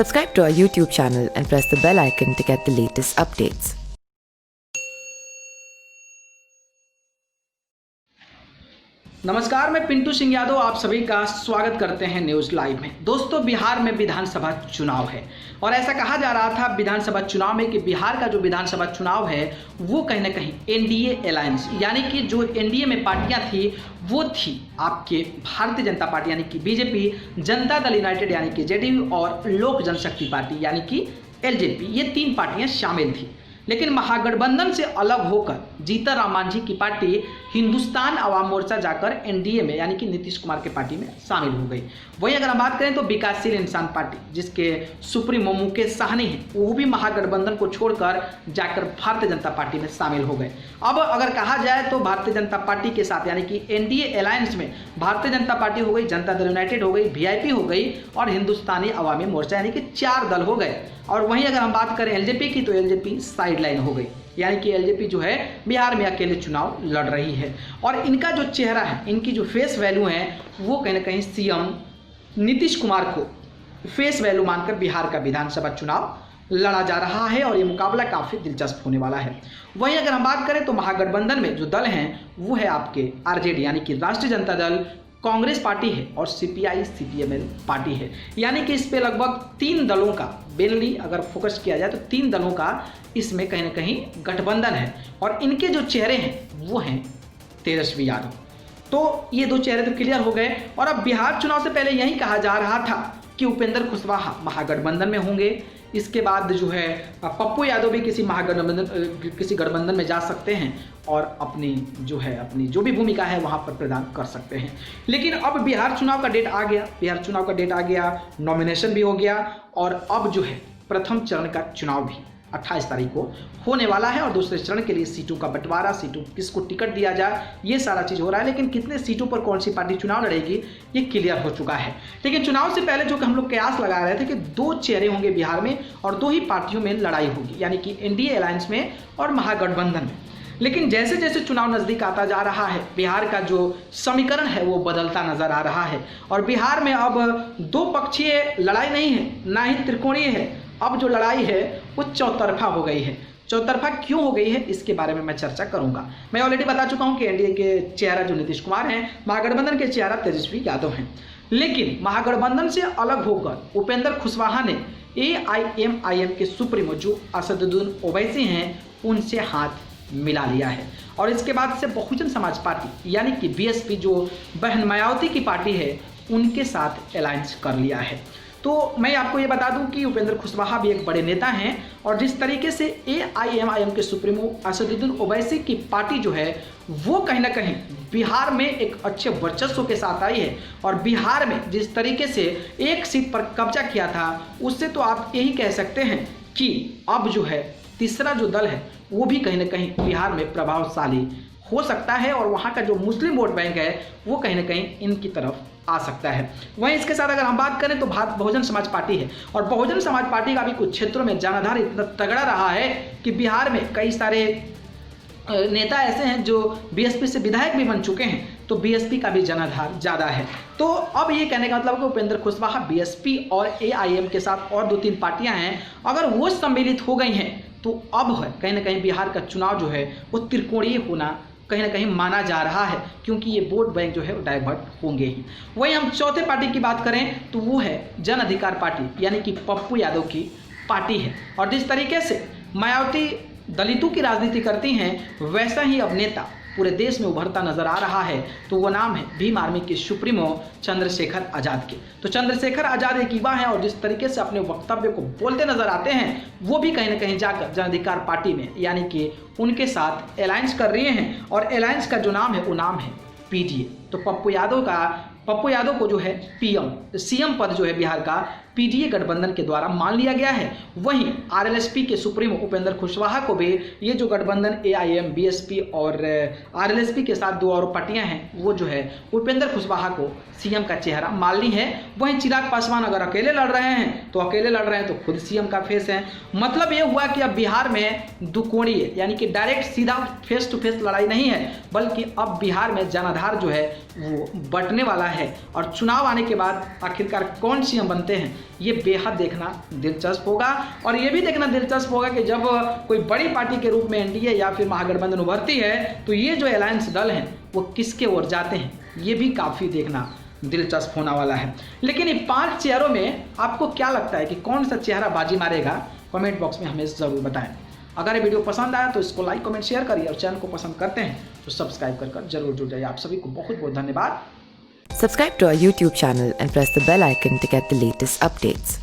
Subscribe to our YouTube channel and press the bell icon to get the latest updates. नमस्कार, मैं पिंटू सिंह यादव आप सभी का स्वागत करते हैं न्यूज़ लाइव में। दोस्तों, बिहार में विधानसभा चुनाव है और ऐसा कहा जा रहा था विधानसभा चुनाव में कि बिहार का जो विधानसभा चुनाव है वो कहीं ना कहीं एनडीए अलायंस यानी कि जो एनडीए में पार्टियां थी वो थी आपके भारतीय जनता पार्टी यानी कि बीजेपी, जनता दल यूनाइटेड यानी कि जेडीयू और लोक जनशक्ति पार्टी यानी कि एलजेपी, ये तीन पार्टियां शामिल थी। लेकिन महागठबंधन से अलग होकर जीतन राम मांझी की पार्टी हिंदुस्तान अवाम मोर्चा जाकर एनडीए में यानी कि नीतीश कुमार के पार्टी में शामिल हो गई। वहीं अगर हम बात करें तो विकासशील इंसान पार्टी जिसके सुप्रीमो मुकेश सहनी हैं वो भी महागठबंधन को छोड़कर जाकर भारतीय जनता पार्टी में शामिल हो गए। अब अगर कहा जाए तो भारतीय जनता पार्टी के साथ यानी कि एनडीए अलायंस में भारतीय जनता पार्टी हो गई, जनता दल यूनाइटेड हो गई, वीआईपी हो गई और हिंदुस्तानी अवामी मोर्चा यानी कि 4 दल हो गए। और वहीं अगर हम बात करें एलजेपी की तो एलजेपी साइडलाइन हो गई यानी कि एलजेपी जो है बिहार में अकेले चुनाव लड़ रही है। और इनका जो चेहरा है, इनकी जो फेस वैल्यू है वो कहीं ना कहीं सीएम नीतीश कुमार को फेस वैल्यू मानकर बिहार का विधानसभा चुनाव लड़ा जा रहा है और ये मुकाबला काफ़ी दिलचस्प होने वाला है। वहीं अगर हम बात करें तो महागठबंधन में जो दल हैं वो है आपके आरजेडी यानी कि राष्ट्रीय जनता दल, कांग्रेस पार्टी है और सीपीआई सीपीएमएल पार्टी है। यानी कि इस पे लगभग 3 दलों का मेनली अगर फोकस किया जाए तो 3 दलों का इसमें कहीं ना कहीं गठबंधन है और इनके जो चेहरे हैं वो हैं तेजस्वी यादव। तो ये 2 चेहरे तो क्लियर हो गए और अब बिहार चुनाव से पहले यही कहा जा रहा था कि उपेंद्र कुशवाहा महागठबंधन में होंगे। इसके बाद जो है पप्पू यादव भी किसी गठबंधन में जा सकते हैं और अपनी जो भी भूमिका है वहां पर प्रदान कर सकते हैं। लेकिन अब बिहार चुनाव का डेट आ गया, नॉमिनेशन भी हो गया और अब जो है प्रथम चरण का चुनाव भी 28 तारीख को होने वाला है और दूसरे चरण के लिए सीटों का बंटवारा, सीटों किसको टिकट दिया जाए, ये सारा चीज़ हो रहा है। लेकिन कितने सीटों पर कौन सी पार्टी चुनाव लड़ेगी ये क्लियर हो चुका है। लेकिन चुनाव से पहले जो कि हम लोग कयास लगा रहे थे कि 2 चेहरे होंगे बिहार में और 2 ही पार्टियों में लड़ाई होगी यानी कि एनडीए अलायंस में और महागठबंधन में। लेकिन जैसे जैसे चुनाव नज़दीक आता जा रहा है बिहार का जो समीकरण है वो बदलता नजर आ रहा है और बिहार में अब 2 पक्षीय लड़ाई नहीं है, ना ही त्रिकोणीय है। अब जो लड़ाई है वो चौतरफा हो गई है। चौतरफा क्यों हो गई है इसके बारे में मैं चर्चा करूंगा। मैं ऑलरेडी बता चुका हूं कि एनडीए के चेहरा जो नीतीश कुमार हैं, महागठबंधन के चेहरा तेजस्वी यादव हैं। लेकिन महागठबंधन से अलग होकर उपेंद्र कुशवाहा ने एआईएमआईएम के सुप्रीमो जो असदुद्दीन ओवैसी हैं उनसे हाथ मिला लिया है और इसके बाद से बहुजन समाज पार्टी यानी कि बीएसपी जो बहन मायावती की पार्टी है उनके साथ अलायंस कर लिया है। तो मैं आपको ये बता दूं कि उपेंद्र कुशवाहा भी एक बड़े नेता हैं और जिस तरीके से एआईएमआईएम के सुप्रीमो असदुद्दीन ओवैसी की पार्टी जो है वो कहीं ना कहीं बिहार में एक अच्छे वर्चस्व के साथ आई है और बिहार में जिस तरीके से एक सीट पर कब्जा किया था उससे तो आप यही कह सकते हैं कि अब जो है तीसरा जो दल है वो भी कहीं ना कहीं बिहार में प्रभावशाली हो सकता है और वहाँ का जो मुस्लिम वोट बैंक है वो कहीं ना कहीं इनकी तरफ आ सकता है। वहीं इसके साथ अगर हम बात करें तो बहुजन समाज पार्टी है और बहुजन समाज पार्टी का भी कुछ क्षेत्रों में जनाधार इतना तगड़ा रहा है कि बिहार में कई सारे नेता ऐसे हैं जो बीएसपी से विधायक भी बन चुके हैं, तो बीएसपी का भी जनाधार ज़्यादा है। तो अब ये कहने का मतलब कि उपेंद्र कुशवाहा बीएसपी और एआईएम के साथ और 2-3 पार्टियां हैं, अगर वो सम्मिलित हो गई हैं तो अब है कहीं ना कहीं बिहार का चुनाव जो है वो त्रिकोणीय होना कहीं ना कहीं माना जा रहा है क्योंकि ये वोट बैंक जो है वो डाइवर्ट होंगे ही। वहीं हम चौथे पार्टी की बात करें तो वो है जन अधिकार पार्टी यानी कि पप्पू यादव की पार्टी है और जिस तरीके से मायावती दलितों की राजनीति करती हैं वैसा ही अब नेता पूरे देश में उभरता नजर आ रहा है। तो वो नाम है भीम आर्मी के सुप्रीमो चंद्रशेखर आज़ाद के। तो चंद्रशेखर आज़ाद एक युवा हैं और जिस तरीके से अपने वक्तव्य को बोलते नजर आते हैं वो भी कहीं ना कहीं जाकर जन अधिकार पार्टी में यानी कि उनके साथ अलायंस कर रहे हैं और अलायंस का जो नाम है वो नाम है पीडीए। तो पप्पू यादव को जो है सीएम पद जो है बिहार का पीडीए गठबंधन के द्वारा मान लिया गया है। वहीं आरएलएसपी के सुप्रीमो उपेंद्र कुशवाहा को भी ये जो गठबंधन एआईएम बीएसपी और आरएलएसपी के साथ 2 और पार्टियां हैं वो जो है उपेंद्र कुशवाहा को सीएम का चेहरा मान ली है। वहीं चिराग पासवान अगर अकेले लड़ रहे हैं तो खुद सीएम का फेस है। मतलब ये हुआ कि अब बिहार में दुकोणीय यानी कि डायरेक्ट सीधा फेस टू फेस लड़ाई नहीं है बल्कि अब बिहार में जनाधार जो है वो बंटने वाला है और चुनाव आने के बाद आखिरकार कौन सीएम बनते हैं ये बेहद देखना दिलचस्प होगा। और ये भी देखना दिलचस्प होगा कि जब कोई बड़ी पार्टी के रूप में एनडीए या फिर महागठबंधन उभरती है तो ये जो अलायंस दल हैं वो किसके ओर जाते हैं, ये भी काफ़ी देखना दिलचस्प होने वाला है। लेकिन ये 5 चेहरों में आपको क्या लगता है कि कौन सा चेहरा बाजी मारेगा, कमेंट बॉक्स में हमें ज़रूर बताएं। अगर ये वीडियो पसंद आया तो इसको लाइक कमेंट शेयर करिए और चैनल को पसंद करते हैं तो सब्सक्राइब कर जरूर जुड़ जाइए। आप सभी को बहुत बहुत धन्यवाद। Subscribe to our YouTube channel and press the bell icon to get the latest updates.